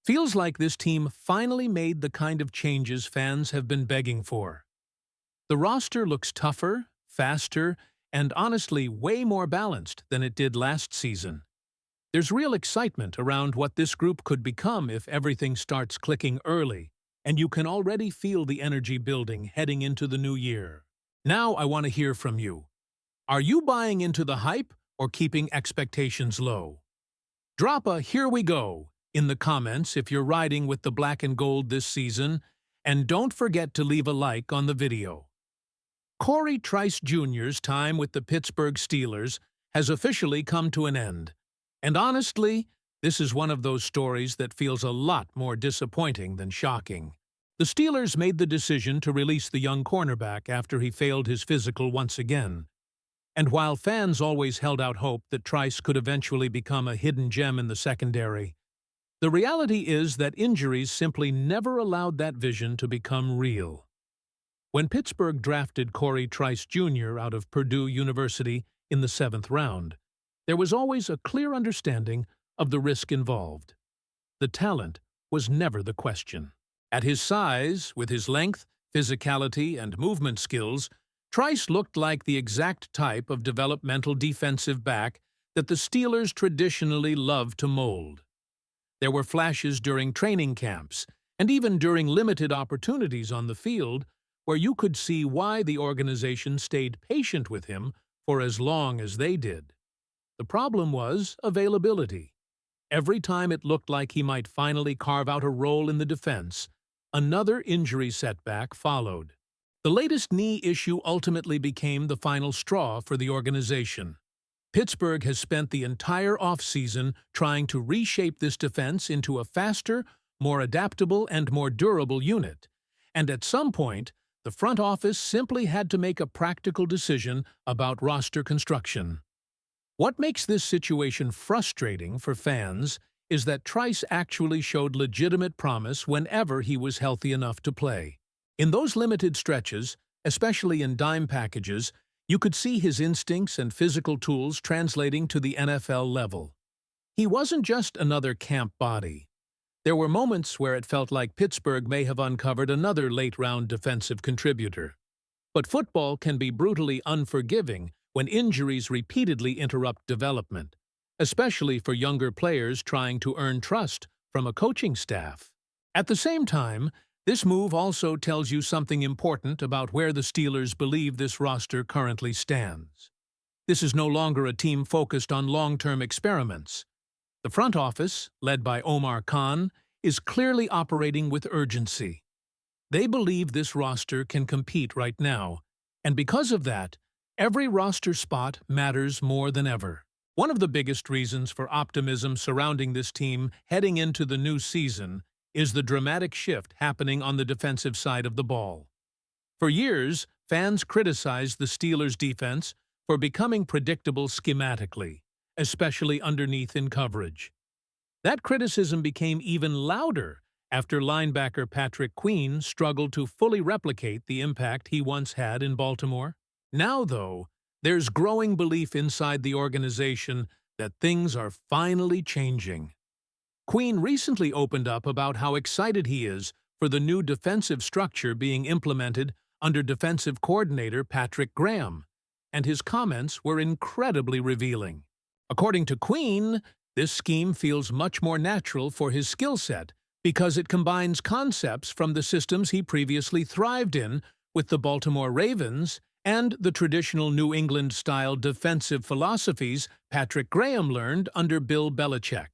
Feels like this team finally made the kind of changes fans have been begging for. The roster looks tougher, faster, and honestly way more balanced than it did last season. There's real excitement around what this group could become if everything starts clicking early, and you can already feel the energy building heading into the new year. Now I want to hear from you. Are you buying into the hype or keeping expectations low? Drop a "here we go" in the comments if you're riding with the black and gold this season, and don't forget to leave a like on the video. Corey Trice Jr.'s time with the Pittsburgh Steelers has officially come to an end. And honestly, this is one of those stories that feels a lot more disappointing than shocking. The Steelers made the decision to release the young cornerback after he failed his physical once again. And while fans always held out hope that Trice could eventually become a hidden gem in the secondary, the reality is that injuries simply never allowed that vision to become real. When Pittsburgh drafted Corey Trice Jr. out of Purdue University in the 7th round, there was always a clear understanding of the risk involved. The talent was never the question. At his size, with his length, physicality, and movement skills, Trice looked like the exact type of developmental defensive back that the Steelers traditionally loved to mold. There were flashes during training camps, and even during limited opportunities on the field, where you could see why the organization stayed patient with him for as long as they did. The problem was availability. Every time it looked like he might finally carve out a role in the defense, another injury setback followed. The latest knee issue ultimately became the final straw for the organization. Pittsburgh has spent the entire offseason trying to reshape this defense into a faster, more adaptable, and more durable unit. And at some point, the front office simply had to make a practical decision about roster construction. What makes this situation frustrating for fans is that Trice actually showed legitimate promise whenever he was healthy enough to play. In those limited stretches, especially in dime packages, you could see his instincts and physical tools translating to the NFL level. He wasn't just another camp body. There were moments where it felt like Pittsburgh may have uncovered another late-round defensive contributor. But football can be brutally unforgiving when injuries repeatedly interrupt development, especially for younger players trying to earn trust from a coaching staff. At the same time, this move also tells you something important about where the Steelers believe this roster currently stands. This is no longer a team focused on long-term experiments. The front office, led by Omar Khan, is clearly operating with urgency. They believe this roster can compete right now, and because of that, every roster spot matters more than ever. One of the biggest reasons for optimism surrounding this team heading into the new season is the dramatic shift happening on the defensive side of the ball. For years, fans criticized the Steelers' defense for becoming predictable schematically, especially underneath in coverage. That criticism became even louder after linebacker Patrick Queen struggled to fully replicate the impact he once had in Baltimore. Now, though, there's growing belief inside the organization that things are finally changing. Queen recently opened up about how excited he is for the new defensive structure being implemented under defensive coordinator Patrick Graham, and his comments were incredibly revealing. According to Queen, this scheme feels much more natural for his skill set because it combines concepts from the systems he previously thrived in with the Baltimore Ravens and the traditional New England-style defensive philosophies Patrick Graham learned under Bill Belichick.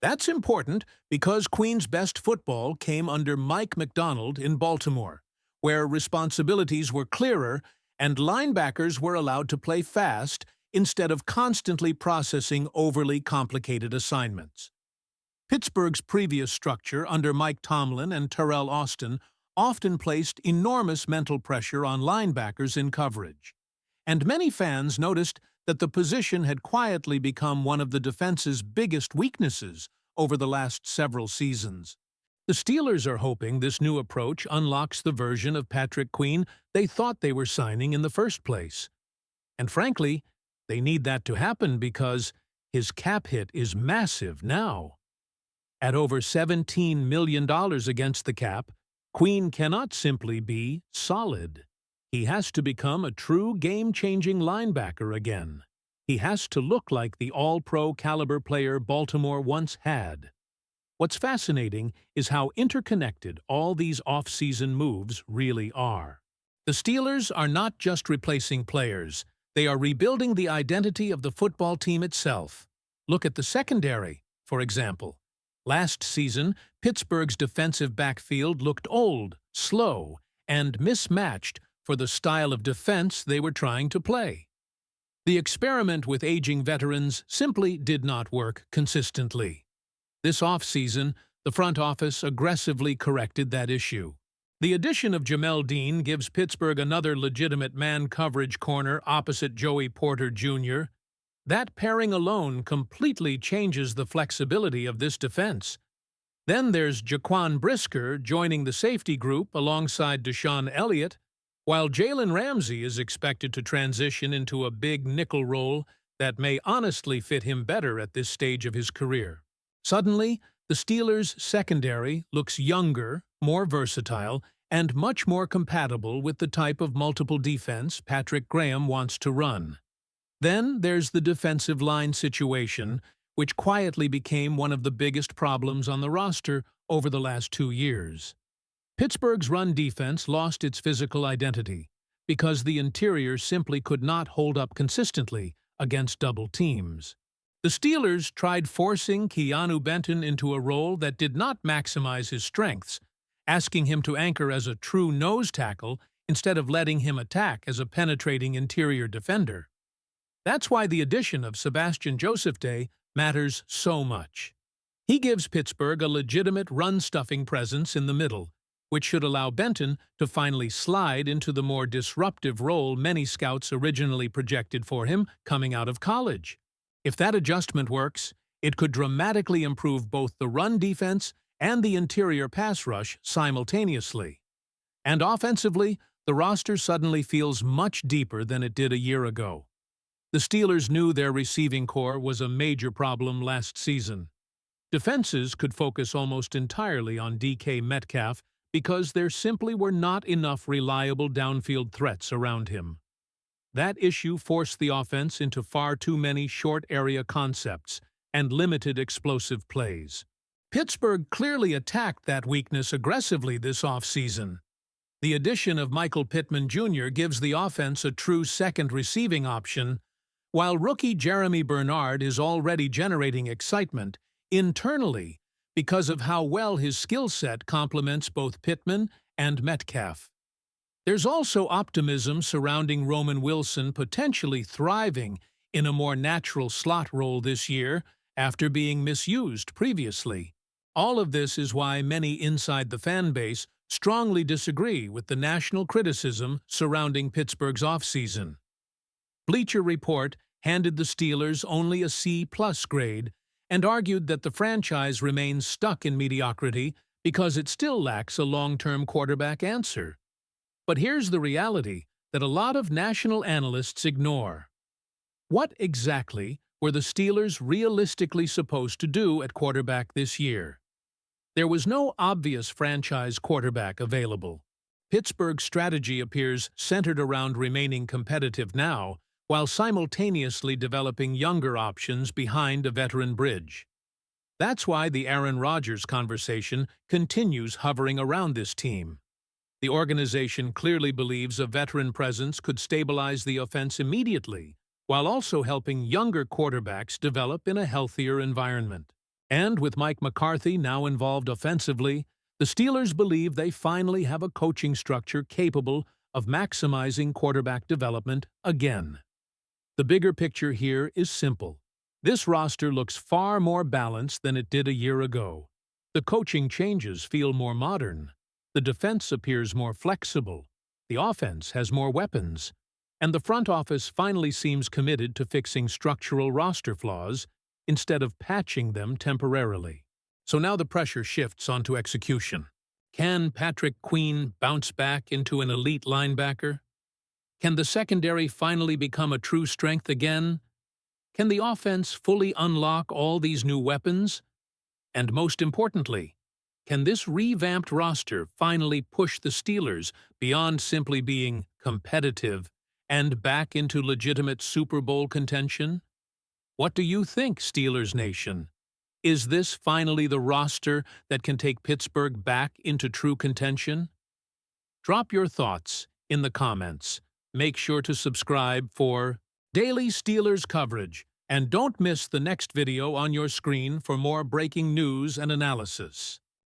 That's important because Queen's best football came under Mike Macdonald in Baltimore, where responsibilities were clearer and linebackers were allowed to play fast instead of constantly processing overly complicated assignments. Pittsburgh's previous structure under Mike Tomlin and Terrell Austin often placed enormous mental pressure on linebackers in coverage, and many fans noticed that the position had quietly become one of the defense's biggest weaknesses over the last several seasons. The Steelers are hoping this new approach unlocks the version of Patrick Queen they thought they were signing in the first place. And frankly, they need that to happen because his cap hit is massive now. At over $17 million against the cap, Queen cannot simply be solid. He has to become a true game-changing linebacker again. He has to look like the all-pro caliber player Baltimore once had. What's fascinating is how interconnected all these off-season moves really are. The Steelers are not just replacing players, they are rebuilding the identity of the football team itself. Look at the secondary, for example. Last season, Pittsburgh's defensive backfield looked old, slow, and mismatched for the style of defense they were trying to play. The experiment with aging veterans simply did not work consistently. This offseason, the front office aggressively corrected that issue. The addition of Jamel Dean gives Pittsburgh another legitimate man-coverage corner opposite Joey Porter Jr. That pairing alone completely changes the flexibility of this defense. Then there's Jaquan Brisker joining the safety group alongside Deshaun Elliott, while Jalen Ramsey is expected to transition into a big nickel role that may honestly fit him better at this stage of his career. Suddenly, the Steelers' secondary looks younger, more versatile, and much more compatible with the type of multiple defense Patrick Graham wants to run. Then there's the defensive line situation, which quietly became one of the biggest problems on the roster over the last 2 years. Pittsburgh's run defense lost its physical identity because the interior simply could not hold up consistently against double teams. The Steelers tried forcing Keanu Benton into a role that did not maximize his strengths, asking him to anchor as a true nose tackle instead of letting him attack as a penetrating interior defender. That's why the addition of Sebastian Joseph-Day matters so much. He gives Pittsburgh a legitimate run-stuffing presence in the middle, which should allow Benton to finally slide into the more disruptive role many scouts originally projected for him coming out of college. If that adjustment works, it could dramatically improve both the run defense and the interior pass rush simultaneously. And offensively, the roster suddenly feels much deeper than it did a year ago. The Steelers knew their receiving corps was a major problem last season. Defenses could focus almost entirely on DK Metcalf because there simply were not enough reliable downfield threats around him. That issue forced the offense into far too many short-area concepts and limited explosive plays. Pittsburgh clearly attacked that weakness aggressively this offseason. The addition of Michael Pittman Jr. gives the offense a true second receiving option, while rookie Jeremy Bernard is already generating excitement internally because of how well his skill set complements both Pittman and Metcalf. There's also optimism surrounding Roman Wilson potentially thriving in a more natural slot role this year after being misused previously. All of this is why many inside the fan base strongly disagree with the national criticism surrounding Pittsburgh's offseason. Bleacher Report handed the Steelers only a C+ grade and argued that the franchise remains stuck in mediocrity because it still lacks a long-term quarterback answer. But here's the reality that a lot of national analysts ignore. What exactly were the Steelers realistically supposed to do at quarterback this year? There was no obvious franchise quarterback available. Pittsburgh's strategy appears centered around remaining competitive now, while simultaneously developing younger options behind a veteran bridge. That's why the Aaron Rodgers conversation continues hovering around this team. The organization clearly believes a veteran presence could stabilize the offense immediately, while also helping younger quarterbacks develop in a healthier environment. And with Mike McCarthy now involved offensively, the Steelers believe they finally have a coaching structure capable of maximizing quarterback development again. The bigger picture here is simple. This roster looks far more balanced than it did a year ago. The coaching changes feel more modern. The defense appears more flexible. The offense has more weapons. And the front office finally seems committed to fixing structural roster flaws instead of patching them temporarily. So now the pressure shifts onto execution. Can Patrick Queen bounce back into an elite linebacker? Can the secondary finally become a true strength again? Can the offense fully unlock all these new weapons? And most importantly, can this revamped roster finally push the Steelers beyond simply being competitive and back into legitimate Super Bowl contention? What do you think, Steelers Nation? Is this finally the roster that can take Pittsburgh back into true contention? Drop your thoughts in the comments. Make sure to subscribe for daily Steelers coverage, and don't miss the next video on your screen for more breaking news and analysis.